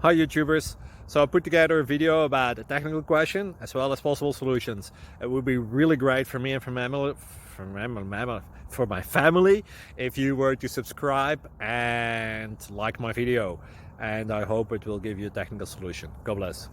Hi YouTubers! So I put together a video about a technical question as well as possible solutions. It would be really great for me and for my family if you were to subscribe and like my video, and I hope it will give you a technical solution. God bless.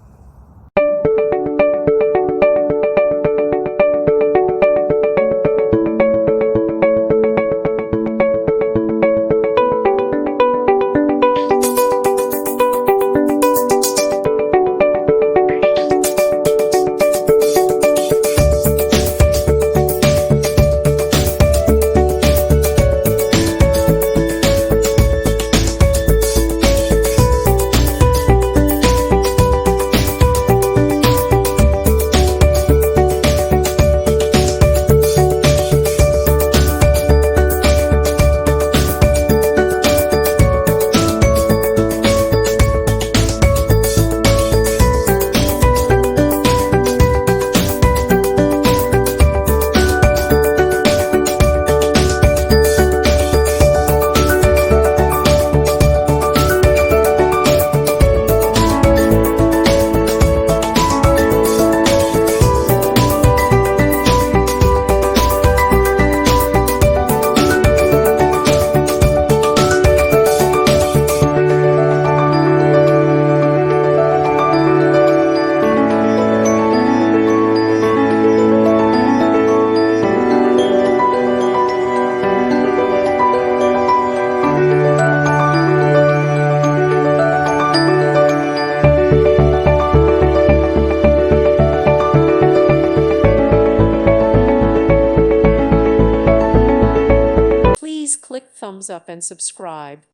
Please click thumbs up and subscribe.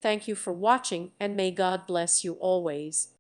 Thank you for watching, and may God bless you always.